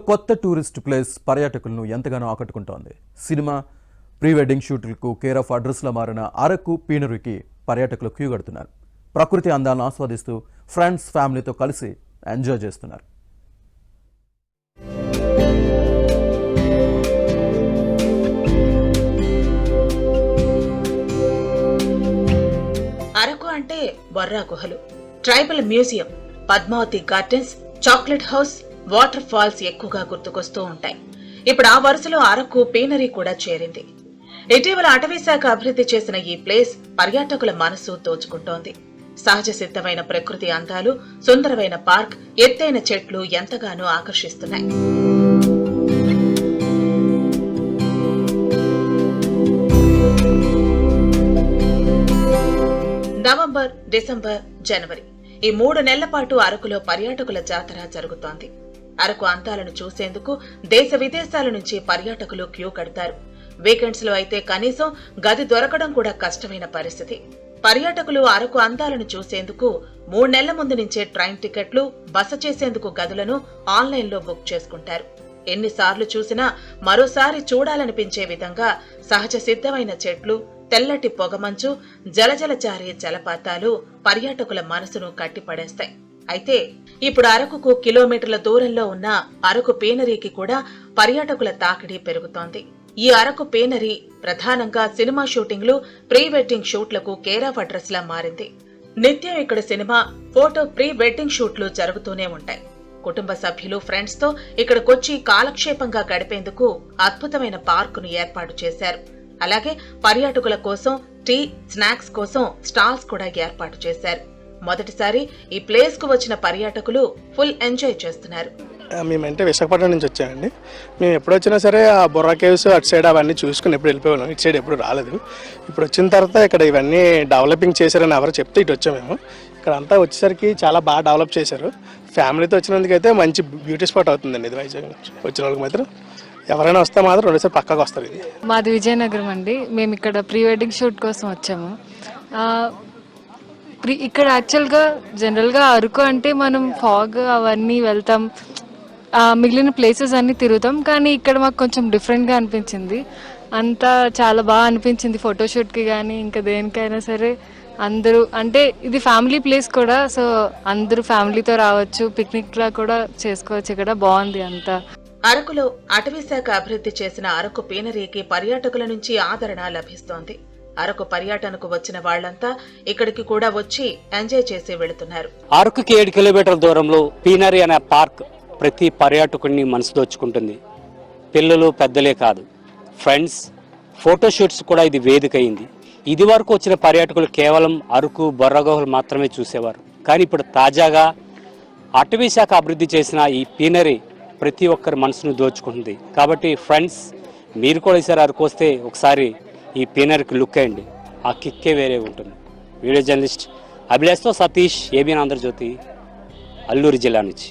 కొత్త tourist place పర్యాటకులను ఎంతగానో ఆకట్టుకుంటోంది. సినిమా, ప్రీ వెడ్డింగ్ షూట్లకు కేర్ ఆఫ్ అడ్రస్లా మారిన అరకు పీనరీకి పర్యాటకులు క్యూ కడుతున్నారు. ప్రకృతి అందాలను ఆస్వాదిస్తూ ఫ్రెండ్స్, ఫ్యామిలీతో కలిసి ఎంజాయ్ చేస్తున్నారు. అరకు అంటే బొర్రా గుహలు, tribal museum, Padmavati gardens, chocolate house, water falls ఎక్కువగా గుర్తుకొస్తూ ఉంటాయి. ఇప్పుడు ఆ వరుసలో అరకు పీనరీ కూడా చేరింది. ఇటీవల అటవీశాఖ అభివృద్ధి చేసిన ఈ ప్లేస్ పర్యాటకుల మనసు దోచుకుంటోంది. సహజ సిద్ధమైన ప్రకృతి అందాలు, సుందరమైన పార్క్, ఎత్తైన చెట్లు ఎంతగానో ఆకర్షిస్తున్నాయి. నవంబర్, డిసెంబర్, జనవరి ఈ 3 నెలల పాటు అరకులో పర్యాటకుల జాతర జరుగుతోంది. అరకు అందాలను చూసేందుకు దేశ విదేశాల నుంచి పర్యాటకులు క్యూ కడతారు. వీకెండ్స్ లో అయితే కనీసం గది దొరకడం కూడా కష్టమైన పరిస్థితి. పర్యాటకులు అరకు అందాలను చూసేందుకు 3 నెలల ముందు నుంచే ట్రైన్ టికెట్లు, బస చేసేందుకు గదులను ఆన్లైన్లో బుక్ చేసుకుంటారు. ఎన్నిసార్లు చూసినా మరోసారి చూడాలనిపించే విధంగా సహజ సిద్ధమైన చెట్లు, తెల్లటి పొగమంచు, జలజల జారే జలపాతాలు పర్యాటకుల మనసును కట్టిపడేస్తాయి. అయితే ఇప్పుడు అరకుకు కిలోమీటర్ల దూరంలో ఉన్న అరకు పీనరీకి కూడా పర్యాటకుల తాకిడి పెరుగుతోంది. ఈ అరకు పీనరీ ప్రధానంగా సినిమా షూటింగ్లు, ప్రీ వెడ్డింగ్ షూట్లకు కేర్ ఆఫ్ అడ్రస్ లా మారింది. నిత్యం ఇక్కడ సినిమా, ఫోటో, ప్రీ వెడ్డింగ్ షూట్లు జరుగుతూనే ఉంటాయి. కుటుంబ సభ్యులు, ఫ్రెండ్స్ తో ఇక్కడికొచ్చి కాలక్షేపంగా గడిపేందుకు అద్భుతమైన పార్కును ఏర్పాటు చేశారు. అలాగే పర్యాటకుల కోసం టీ, స్నాక్స్ కోసం స్టాల్స్ కూడా ఏర్పాటు చేశారు. మొదటిసారి ఈ ప్లేస్ కు వచ్చిన పర్యాటకులు ఫుల్ ఎంజాయ్ చేస్తున్నారు. మేమంటే విశాఖపట్నం నుంచి వచ్చామండి. మేము ఎప్పుడు వచ్చినా సరే ఆ బొర్రా కేవ్స్ అటు సైడ్ అవన్నీ చూసుకుని ఎప్పుడు వెళ్ళిపోయాం. ఇటు సైడ్ ఎప్పుడు రాలేదు. ఇప్పుడు వచ్చిన తర్వాత ఇక్కడ ఇవన్నీ డెవలపింగ్ చేశారని ఎవరు చెప్తే ఇటు వచ్చాము. మేము ఇక్కడ అంతా వచ్చేసరికి చాలా బాగా డెవలప్ చేశారు. ఫ్యామిలీతో వచ్చినందుకైతే మంచి బ్యూటీ స్పాట్ అవుతుందండి ఇది. వైజాగ్ నుంచి వచ్చిన వాళ్ళకి మాత్రం ఎవరైనా వస్తే మాత్రం 2 సార్లు పక్కకు వస్తారు. ఇది మాది విజయనగరం అండి. మేము ఇక్కడ ప్రీ వెడ్డింగ్ షూట్ కోసం వచ్చాము. ఇక్కడ యాక్చువల్గా జనరల్గా అరకు అంటే మనం ఫాగ్ అవన్నీ వెళ్తాం, మిగిలిన ప్లేసెస్ అన్నీ తిరుగుతాం. కానీ ఇక్కడ మాకు కొంచెం డిఫరెంట్గా అనిపించింది. అంతా చాలా బాగా అనిపించింది ఫోటోషూట్కి కానీ ఇంకా దేనికైనా సరే. అందరూ అంటే ఇది ఫ్యామిలీ ప్లేస్ కూడా, సో అందరూ ఫ్యామిలీతో రావచ్చు, పిక్నిక్లా కూడా చేసుకోవచ్చు. ఇక్కడ బాగుంది అంతా. అరకులో అటవీశాఖ అభివృద్ధి చేసిన అరకు పీనరీకి పర్యాటకుల నుంచి ఆదరణ లభిస్తోంది. అరకు పర్యటనకు వచ్చిన వాళ్లంతా ఇక్కడికి కూడా వచ్చి ఎంజాయ్ చేసి వెళుతున్నారు. అరకుకి 7 కిలోమీటర్ల దూరంలో పీనరీ అనే పార్క్ ప్రతి పర్యాటకుడిని మనసు దోచుకుంటుంది. పిల్లలు, పెద్దలే కాదు, ఫ్రెండ్స్, ఫోటోషూట్స్ కూడా ఇది వేదిక అయింది. ఇది వరకు వచ్చిన పర్యాటకులు కేవలం అరకు, బొర్రా గుహలు మాత్రమే చూసేవారు. కానీ ఇప్పుడు తాజాగా అటవీశాఖ అభివృద్ధి చేసిన ఈ పీనరీ ప్రతి ఒక్కరి మనసును దోచుకుంటుంది. కాబట్టి ఫ్రెండ్స్, మీరు కూడా ఈసారి అరకు వస్తే ఒకసారి ఈ పీనరీకి లుక్ అయ్యండి. ఆ కిక్కే వేరే ఉంటుంది. వీడియో జర్నలిస్ట్ అభిలాష్తో సతీష్, ఏబిఎన్ ఆంధ్రజ్యోతి, అల్లూరు జిల్లా నుంచి.